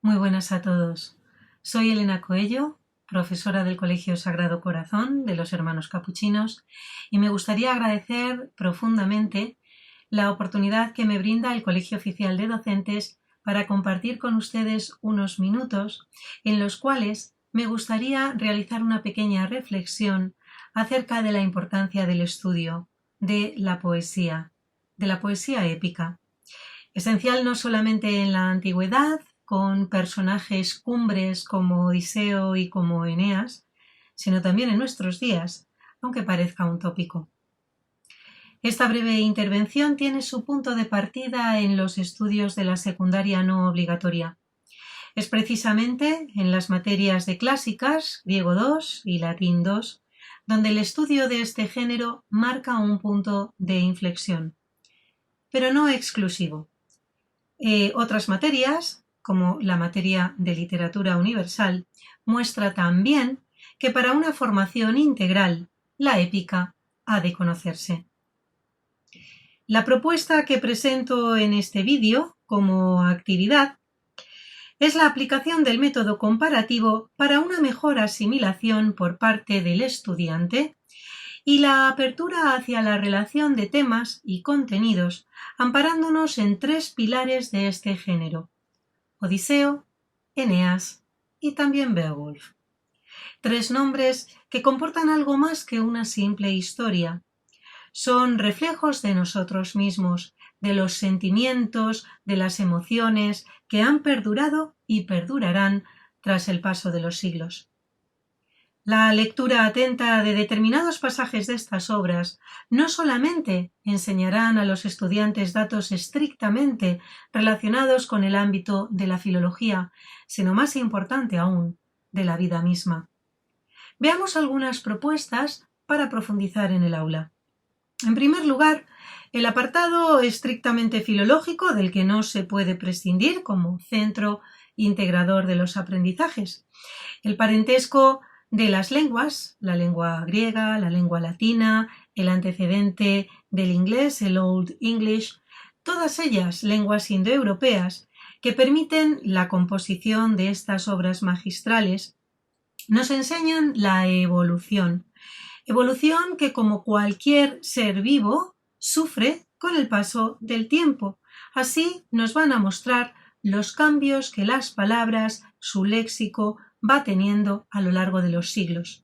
Muy buenas a todos. Soy Elena Coello, profesora del Colegio Sagrado Corazón de los Hermanos Capuchinos, y me gustaría agradecer profundamente la oportunidad que me brinda el Colegio Oficial de Docentes para compartir con ustedes unos minutos en los cuales me gustaría realizar una pequeña reflexión acerca de la importancia del estudio de la poesía épica, esencial no solamente en la antigüedad, con personajes cumbres como Odiseo y como Eneas, sino también en nuestros días, aunque parezca un tópico. Esta breve intervención tiene su punto de partida en los estudios de la secundaria no obligatoria. Es precisamente en las materias de clásicas, griego 2 y latín 2, donde el estudio de este género marca un punto de inflexión, pero no exclusivo. Otras materias, como la materia de literatura universal, muestra también que para una formación integral, la épica ha de conocerse. La propuesta que presento en este vídeo como actividad es la aplicación del método comparativo para una mejor asimilación por parte del estudiante y la apertura hacia la relación de temas y contenidos, amparándonos en tres pilares de este género: Odiseo, Eneas y también Beowulf. Tres nombres que comportan algo más que una simple historia. Son reflejos de nosotros mismos, de los sentimientos, de las emociones que han perdurado y perdurarán tras el paso de los siglos. La lectura atenta de determinados pasajes de estas obras no solamente enseñarán a los estudiantes datos estrictamente relacionados con el ámbito de la filología, sino, más importante aún, de la vida misma. Veamos algunas propuestas para profundizar en el aula. En primer lugar, el apartado estrictamente filológico, del que no se puede prescindir como centro integrador de los aprendizajes. El parentesco de las lenguas, la lengua griega, la lengua latina, el antecedente del inglés, el Old English, todas ellas lenguas indoeuropeas que permiten la composición de estas obras magistrales, nos enseñan la evolución que, como cualquier ser vivo, sufre con el paso del tiempo. Así nos van a mostrar los cambios que las palabras, su léxico, va teniendo a lo largo de los siglos.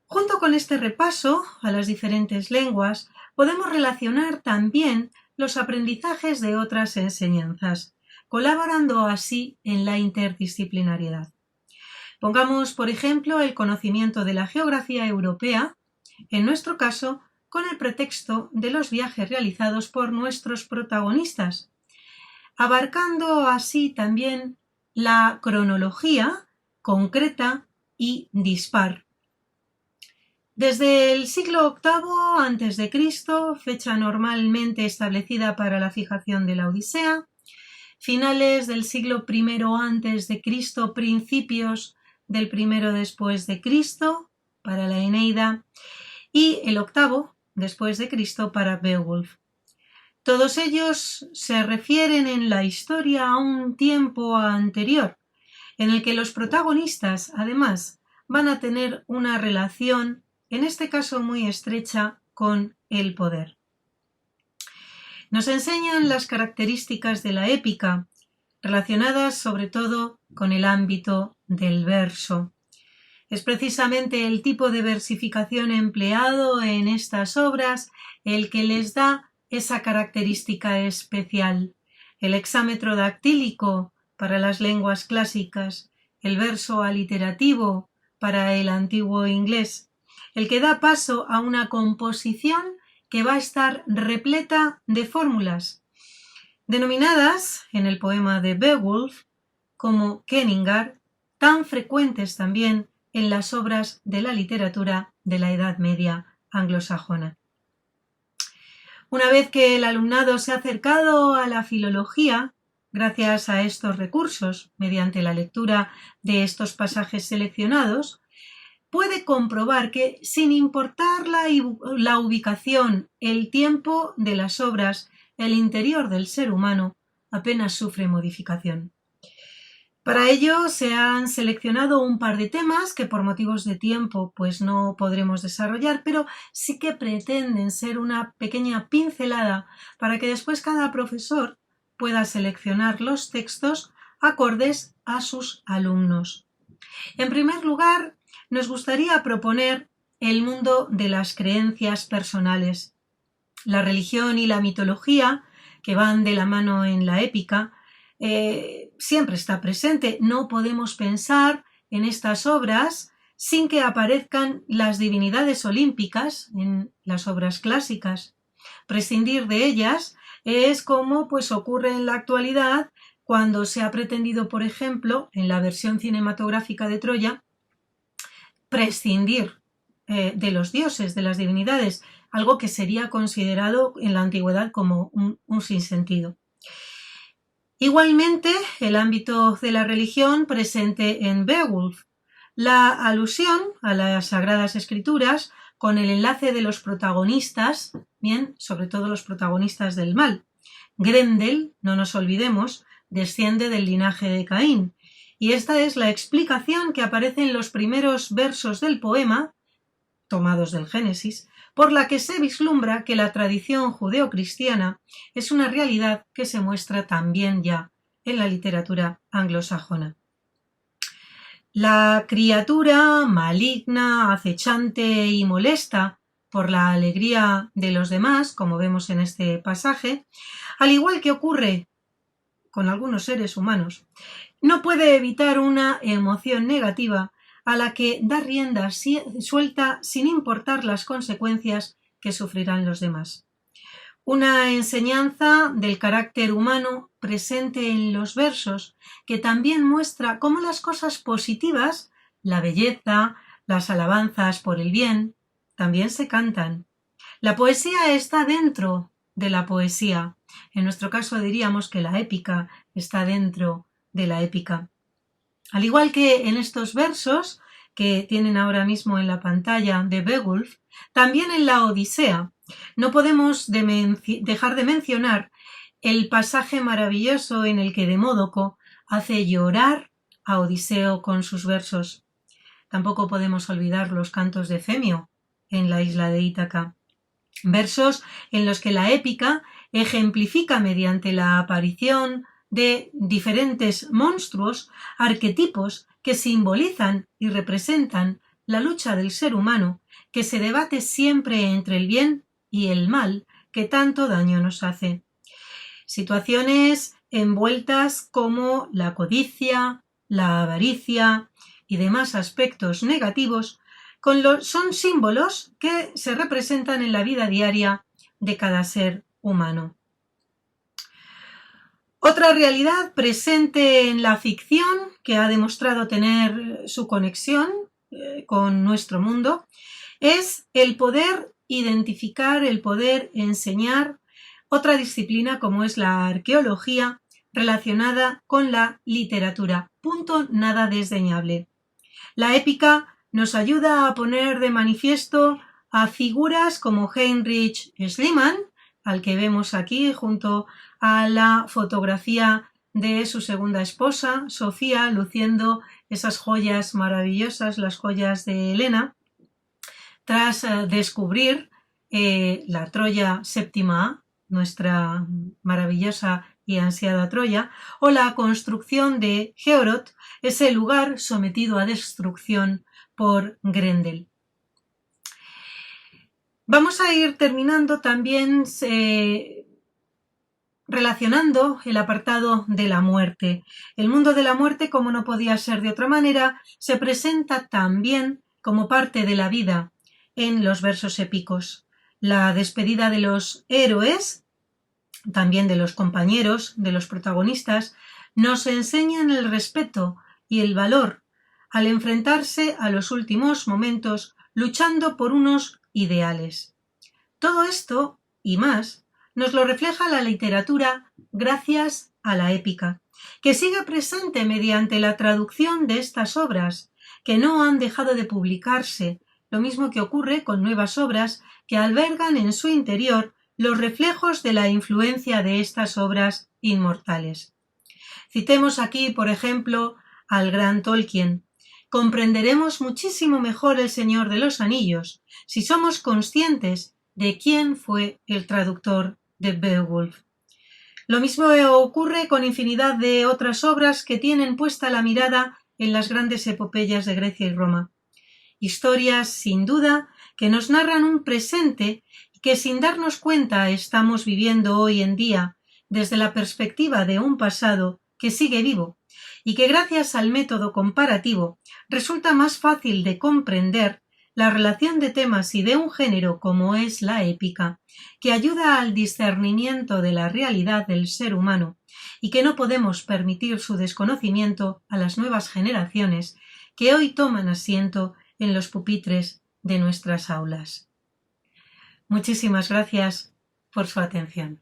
Junto con este repaso a las diferentes lenguas, podemos relacionar también los aprendizajes de otras enseñanzas, colaborando así en la interdisciplinariedad. Pongamos, por ejemplo, el conocimiento de la geografía europea, en nuestro caso, con el pretexto de los viajes realizados por nuestros protagonistas, abarcando así también la cronología concreta y dispar. Desde el siglo VIII a.C., fecha normalmente establecida para la fijación de la Odisea, finales del siglo I a.C., principios del I después de Cristo para la Eneida y el VIII después de Cristo para Beowulf. Todos ellos se refieren en la historia a un tiempo anterior, en el que los protagonistas, además, van a tener una relación, en este caso muy estrecha, con el poder. Nos enseñan las características de la épica, relacionadas sobre todo con el ámbito del verso. Es precisamente el tipo de versificación empleado en estas obras el que les da esa característica especial. El hexámetro dactílico para las lenguas clásicas, el verso aliterativo para el antiguo inglés, el que da paso a una composición que va a estar repleta de fórmulas, denominadas en el poema de Beowulf como Kenningar, tan frecuentes también en las obras de la literatura de la Edad Media anglosajona. Una vez que el alumnado se ha acercado a la filología, gracias a estos recursos, mediante la lectura de estos pasajes seleccionados, puede comprobar que, sin importar la ubicación, el tiempo de las obras, el interior del ser humano apenas sufre modificación. Para ello se han seleccionado un par de temas que por motivos de tiempo pues no podremos desarrollar, pero sí que pretenden ser una pequeña pincelada para que después cada profesor pueda seleccionar los textos acordes a sus alumnos. En primer lugar, nos gustaría proponer el mundo de las creencias personales. La religión y la mitología, que van de la mano en la épica, siempre está presente. No podemos pensar en estas obras sin que aparezcan las divinidades olímpicas en las obras clásicas. Prescindir de ellas es como pues ocurre en la actualidad cuando se ha pretendido, por ejemplo, en la versión cinematográfica de Troya, prescindir de los dioses, de las divinidades, algo que sería considerado en la antigüedad como un sinsentido. Igualmente, el ámbito de la religión presente en Beowulf, la alusión a las Sagradas Escrituras con el enlace de los protagonistas, bien, sobre todo los protagonistas del mal. Grendel, no nos olvidemos, desciende del linaje de Caín, y esta es la explicación que aparece en los primeros versos del poema, tomados del Génesis, por la que se vislumbra que la tradición judeocristiana es una realidad que se muestra también ya en la literatura anglosajona. La criatura maligna, acechante y molesta por la alegría de los demás, como vemos en este pasaje, al igual que ocurre con algunos seres humanos, no puede evitar una emoción negativa a la que da rienda suelta sin importar las consecuencias que sufrirán los demás. Una enseñanza del carácter humano presente en los versos que también muestra cómo las cosas positivas, la belleza, las alabanzas por el bien, también se cantan. La poesía está dentro de la poesía. En nuestro caso diríamos que la épica está dentro de la épica. Al igual que en estos versos que tienen ahora mismo en la pantalla de Beowulf, también en la Odisea no podemos dejar de mencionar el pasaje maravilloso en el que Demódoco hace llorar a Odiseo con sus versos. Tampoco podemos olvidar los cantos de Cemio en la isla de Ítaca. Versos en los que la épica ejemplifica mediante la aparición de diferentes monstruos, arquetipos que simbolizan y representan la lucha del ser humano que se debate siempre entre el bien y el mal que tanto daño nos hace. Situaciones envueltas como la codicia, la avaricia y demás aspectos negativos son símbolos que se representan en la vida diaria de cada ser humano. Otra realidad presente en la ficción que ha demostrado tener su conexión con nuestro mundo es el poder identificar, el poder enseñar otra disciplina como es la arqueología relacionada con la literatura. Punto nada desdeñable. La épica nos ayuda a poner de manifiesto a figuras como Heinrich Schliemann, al que vemos aquí junto a la fotografía de su segunda esposa, Sofía, luciendo esas joyas maravillosas, las joyas de Helena, tras descubrir la Troya Séptima, nuestra maravillosa y ansiada Troya, o la construcción de Georot, ese lugar sometido a destrucción por Grendel. Vamos a ir terminando también relacionando el apartado de la muerte. El mundo de la muerte, como no podía ser de otra manera, se presenta también como parte de la vida en los versos épicos. La despedida de los héroes, también de los compañeros, de los protagonistas, nos enseñan el respeto y el valor al enfrentarse a los últimos momentos luchando por unos ideales. Todo esto y más nos lo refleja la literatura gracias a la épica, que sigue presente mediante la traducción de estas obras, que no han dejado de publicarse, lo mismo que ocurre con nuevas obras que albergan en su interior los reflejos de la influencia de estas obras inmortales. Citemos aquí, por ejemplo, al gran Tolkien. Comprenderemos muchísimo mejor El Señor de los Anillos si somos conscientes de quién fue el traductor de Beowulf. Lo mismo ocurre con infinidad de otras obras que tienen puesta la mirada en las grandes epopeyas de Grecia y Roma. Historias, sin duda, que nos narran un presente y que sin darnos cuenta estamos viviendo hoy en día desde la perspectiva de un pasado que sigue vivo y que gracias al método comparativo resulta más fácil de comprender la relación de temas y de un género como es la épica, que ayuda al discernimiento de la realidad del ser humano y que no podemos permitir su desconocimiento a las nuevas generaciones que hoy toman asiento en los pupitres de nuestras aulas. Muchísimas gracias por su atención.